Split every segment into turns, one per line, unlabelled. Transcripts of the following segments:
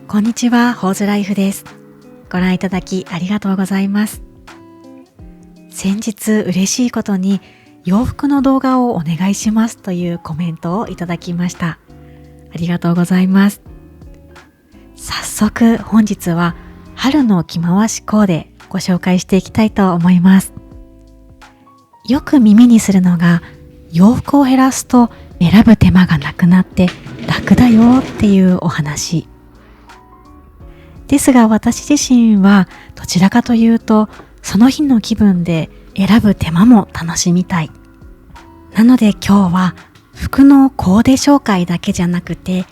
こんにちは、ホーズライフです。ご覧いただきありがとうございます。先日嬉しいことに洋服の動画をお願いしますというコメントをいただきました。ありがとうございます。早速本日は春の着回しコーデご紹介していきたいと思います。よく耳にするのが洋服を減らすと選ぶ手間がなくなって楽だよっていうお話。ですが私自身はどちらかというとその日の気分で選ぶ手間も楽しみたい。なので今日は服のコーデ紹介だけじゃなくて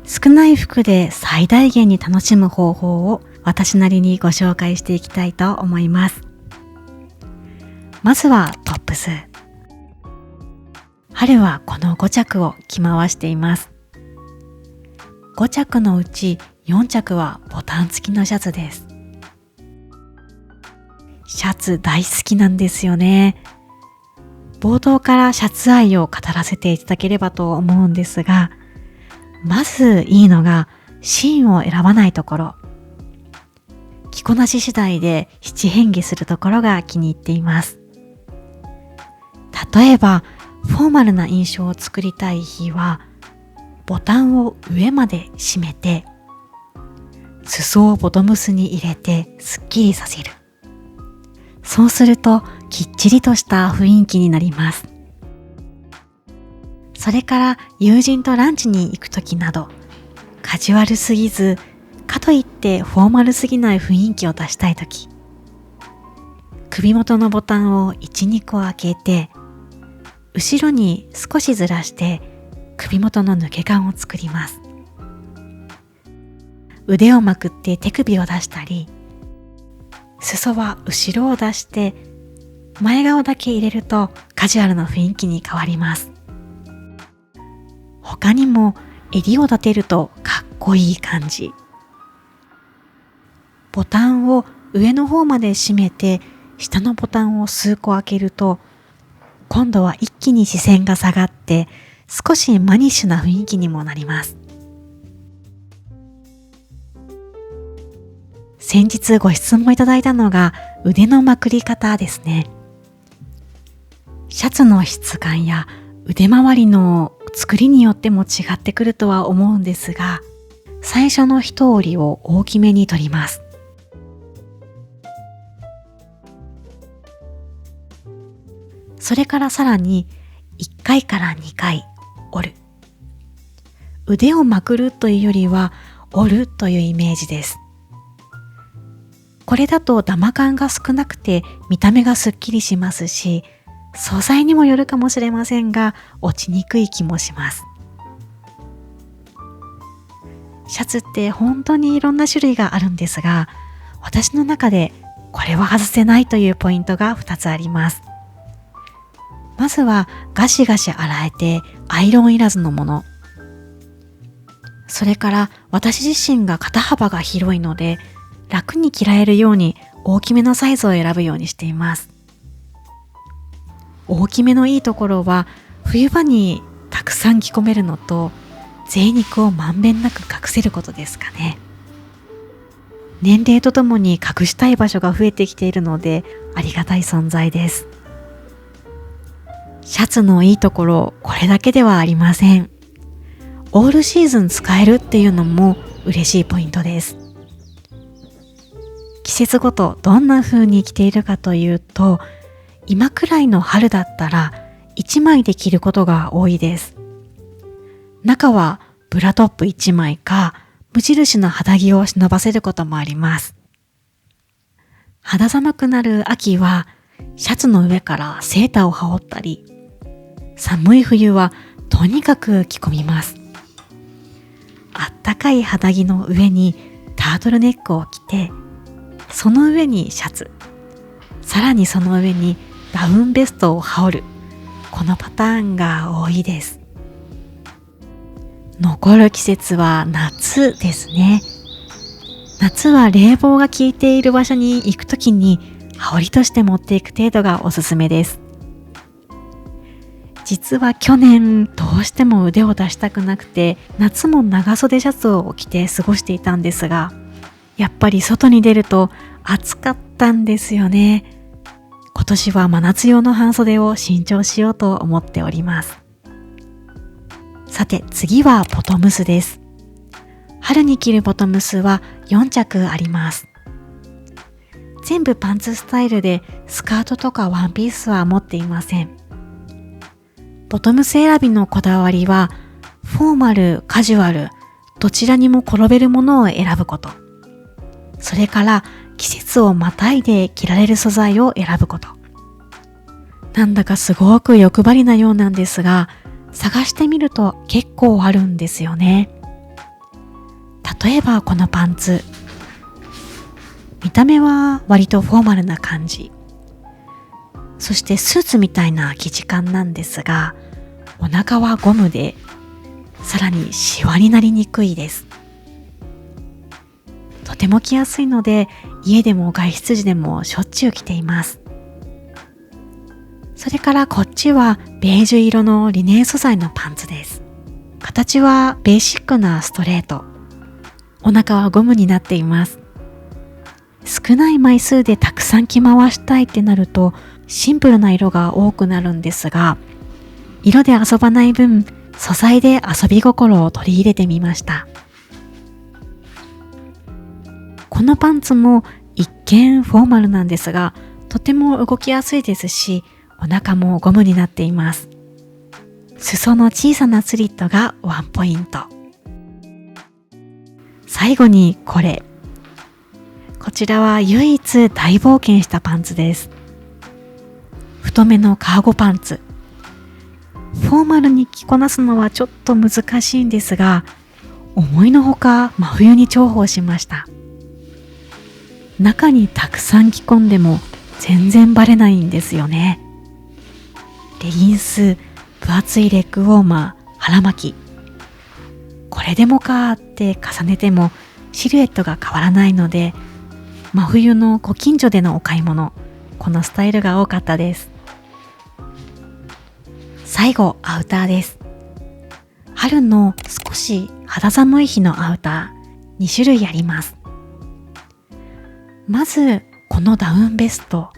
少ない服で最大限に楽しむ方法を私なりにご紹介していきたいと思います。まずはトップス。春はこの5着を着回しています。5着のうち4着はボタン付きのシャツです。シャツ大好きなんですよね。冒頭からシャツ愛を語らせていただければと思うんですが、まずいいのが芯を選ばないところ。着こなし次第で七変化するところが気に入っています。例えばフォーマルな印象を作りたい日はボタンを上まで締めて裾をボトムスに入れてスッキリさせる。そうするときっちりとした雰囲気になります。それから友人とランチに行くときなどカジュアルすぎずかといってフォーマルすぎない雰囲気を出したいとき、首元のボタンを 1,2 個開けて後ろに少しずらして首元の抜け感を作ります。腕をまくって手首を出したり、裾は後ろを出して前側だけ入れるとカジュアルな雰囲気に変わります。他にも襟を立てるとかっこいい感じ。ボタンを上の方まで閉めて下のボタンを数個開けると今度は一気に視線が下がって少しマニッシュな雰囲気にもなります。先日ご質問いただいたのが腕のまくり方ですね。シャツの質感や腕周りの作りによっても違ってくるとは思うんですが、最初の一折りを大きめに取ります。それからさらに1回から2回折る。腕をまくるというよりは折るというイメージです。これだとダマ感が少なくて見た目がすっきりしますし、素材にもよるかもしれませんが落ちにくい気もします。シャツって本当にいろんな種類があるんですが、私の中でこれは外せないというポイントが2つあります。まずはガシガシ洗えてアイロンいらずのもの。それから私自身が肩幅が広いので楽に着られるように大きめのサイズを選ぶようにしています。大きめのいいところは冬場にたくさん着込めるのと贅肉をまんべんなく隠せることですかね。年齢とともに隠したい場所が増えてきているのでありがたい存在です。シャツのいいところ、これだけではありません。オールシーズン使えるっていうのも嬉しいポイントです。季節ごとどんな風に着ているかというと、今くらいの春だったら1枚で着ることが多いです。中はブラトップ1枚か無印の肌着を忍ばせることもあります。肌寒くなる秋はシャツの上からセーターを羽織ったり、寒い冬はとにかく着込みます。あったかい肌着の上にタートルネックを着て、その上にシャツ、さらにその上にダウンベストを羽織る、このパターンが多いです。残る季節は夏ですね。夏は冷房が効いている場所に行くときに羽織として持っていく程度がおすすめです。実は去年どうしても腕を出したくなくて、夏も長袖シャツを着て過ごしていたんですが、やっぱり外に出ると暑かったんですよね。今年は真夏用の半袖を新調しようと思っております。さて次はボトムスです。春に着るボトムスは4着あります。全部パンツスタイルでスカートとかワンピースは持っていません。ボトムス選びのこだわりは、フォーマル、カジュアル、どちらにも転べるものを選ぶこと。それから季節をまたいで着られる素材を選ぶこと。なんだかすごく欲張りなようなんですが、探してみると結構あるんですよね。例えばこのパンツ。見た目は割とフォーマルな感じ。そしてスーツみたいな生地感なんですが、お腹はゴムで、さらにシワになりにくいです。とても着やすいので、家でも外出時でもしょっちゅう着ています。それからこっちはベージュ色のリネン素材のパンツです。形はベーシックなストレート。お腹はゴムになっています。少ない枚数でたくさん着回したいってなるとシンプルな色が多くなるんですが、色で遊ばない分、素材で遊び心を取り入れてみました。このパンツも一見フォーマルなんですが、とても動きやすいですし、お腹もゴムになっています。裾の小さなスリットがワンポイント。最後にこれ。こちらは唯一大冒険したパンツです。太めのカーゴパンツ。フォーマルに着こなすのはちょっと難しいんですが、思いのほか真冬に重宝しました。中にたくさん着込んでも全然バレないんですよね。レギンス、分厚いレッグウォーマー、腹巻き。これでもかって重ねてもシルエットが変わらないので、真冬のご近所でのお買い物、このスタイルが多かったです。最後、アウターです。春の少し肌寒い日のアウター、2種類あります。まず、このダウンベスト。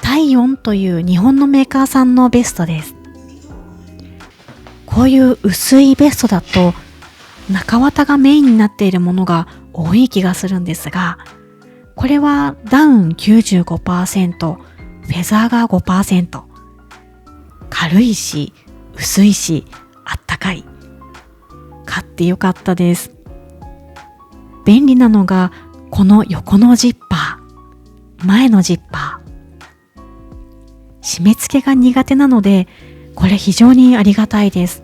体温という日本のメーカーさんのベストです。こういう薄いベストだと、中綿がメインになっているものが多い気がするんですが、これはダウン 95%、フェザーが 5%。軽いし、薄いし、あったかい。買ってよかったです。便利なのが、この横のジッパー、前のジッパー。締め付けが苦手なので、これ非常にありがたいです。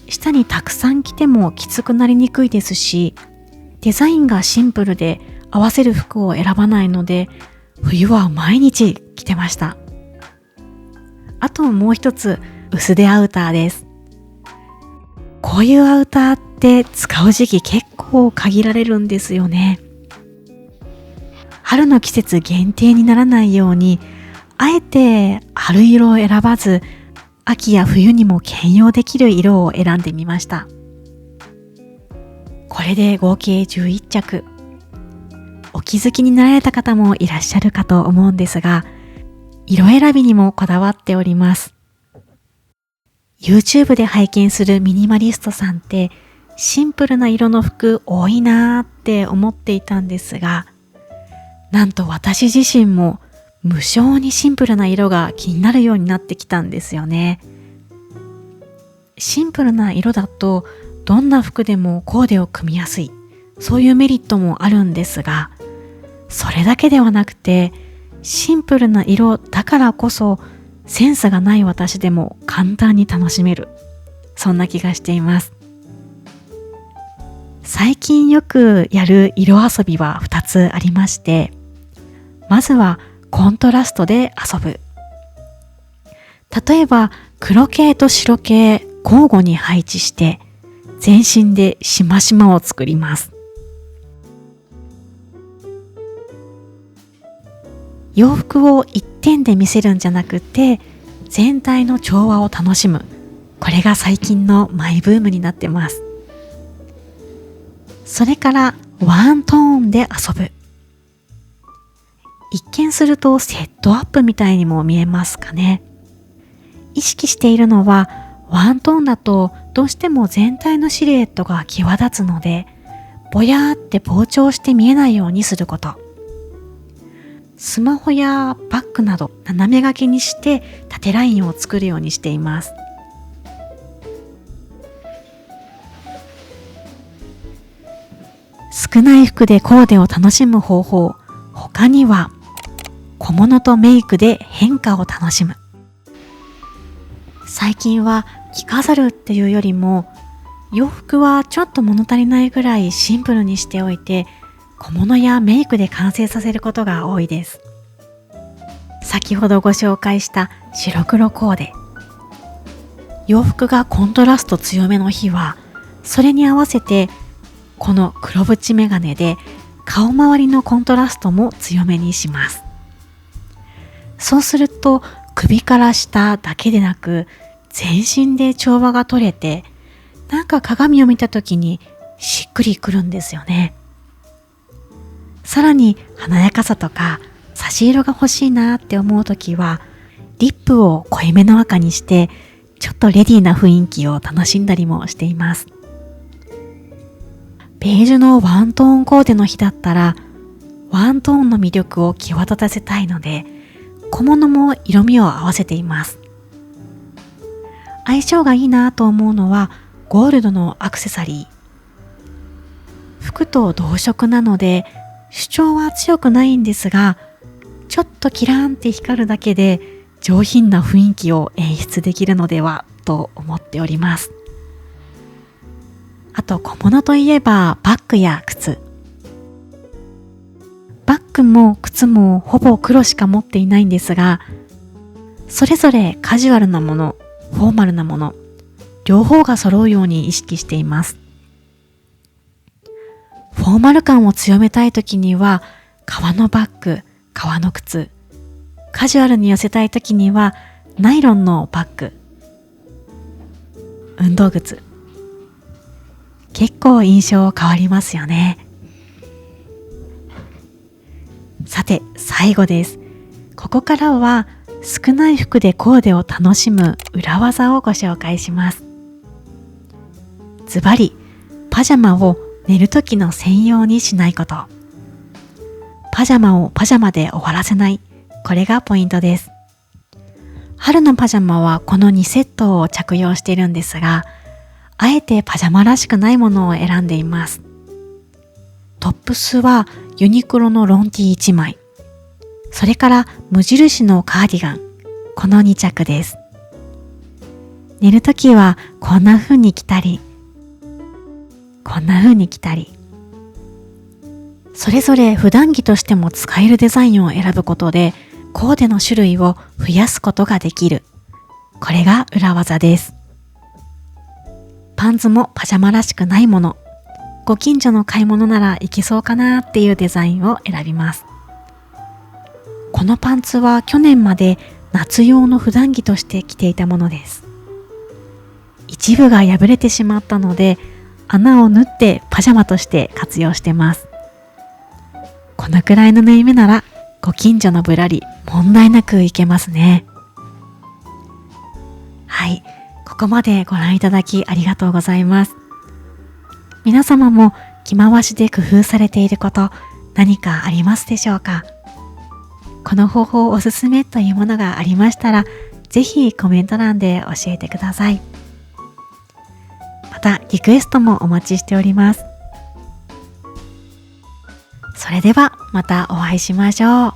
下にたくさん着てもきつくなりにくいですし、デザインがシンプルで合わせる服を選ばないので、冬は毎日着てました。あともう一つ、薄手アウターです。こういうアウターって使う時期結構限られるんですよね。春の季節限定にならないように、あえて春色を選ばず、秋や冬にも兼用できる色を選んでみました。これで合計11着。お気づきになられた方もいらっしゃるかと思うんですが、色選びにもこだわっております。YouTube で拝見するミニマリストさんってシンプルな色の服多いなーって思っていたんですが、なんと私自身も無性にシンプルな色が気になるようになってきたんですよね。シンプルな色だとどんな服でもコーデを組みやすい、そういうメリットもあるんですが、それだけではなくてシンプルな色だからこそセンスがない私でも簡単に楽しめる、そんな気がしています。最近よくやる色遊びは2つありまして、まずはコントラストで遊ぶ。例えば黒系と白系交互に配置して全身でしましまを作ります。洋服を一点で見せるんじゃなくて、全体の調和を楽しむ。これが最近のマイブームになってます。それからワントーンで遊ぶ。一見するとセットアップみたいにも見えますかね。意識しているのはワントーンだとどうしても全体のシルエットが際立つので、ぼやーって膨張して見えないようにすること。スマホやバッグなど斜め掛けにして縦ラインを作るようにしています。少ない服でコーデを楽しむ方法。他には小物とメイクで変化を楽しむ。最近は着飾るっていうよりも、洋服はちょっと物足りないぐらいシンプルにしておいて、小物やメイクで完成させることが多いです。先ほどご紹介した白黒コーデ。洋服がコントラスト強めの日は、それに合わせてこの黒縁メガネで顔周りのコントラストも強めにします。そうすると首から下だけでなく全身で調和が取れて、なんか鏡を見た時にしっくりくるんですよね。さらに華やかさとか差し色が欲しいなって思う時は、リップを濃いめの赤にしてちょっとレディーな雰囲気を楽しんだりもしています。ベージュのワントーンコーデの日だったら、ワントーンの魅力を際立たせたいので、小物も色味を合わせています。相性がいいなと思うのはゴールドのアクセサリー。服と同色なので主張は強くないんですが、ちょっとキラーンって光るだけで上品な雰囲気を演出できるのではと思っております。あと小物といえばバッグや靴。バッグも靴もほぼ黒しか持っていないんですが、それぞれカジュアルなもの、フォーマルなもの、両方が揃うように意識しています。フォーマル感を強めたいときには革のバッグ、革の靴、カジュアルに寄せたいときにはナイロンのバッグ、運動靴。結構印象変わりますよね。さて最後です。ここからは少ない服でコーデを楽しむ裏技をご紹介します。ズバリ、パジャマを寝る時の専用にしないこと。パジャマをパジャマで終わらせない。これがポイントです。春のパジャマはこの2セットを着用しているんですが、あえてパジャマらしくないものを選んでいます。トップスはユニクロのロンティー1枚。それから無印のカーディガン。この2着です。寝るときはこんな風に着たり、こんな風に着たり。それぞれ普段着としても使えるデザインを選ぶことで、コーデの種類を増やすことができる。これが裏技です。パンツもパジャマらしくないもの。ご近所の買い物ならいけそうかなっていうデザインを選びます。このパンツは去年まで夏用の普段着として着ていたものです。一部が破れてしまったので、穴を縫ってパジャマとして活用してます。このくらいの縫い目ならご近所のぶらり問題なくいけますね。はい、ここまでご覧いただきありがとうございます。皆様も着回しで工夫されていること何かありますでしょうか？この方法おすすめというものがありましたら、ぜひコメント欄で教えてください。またリクエストもお待ちしております。それではまたお会いしましょう。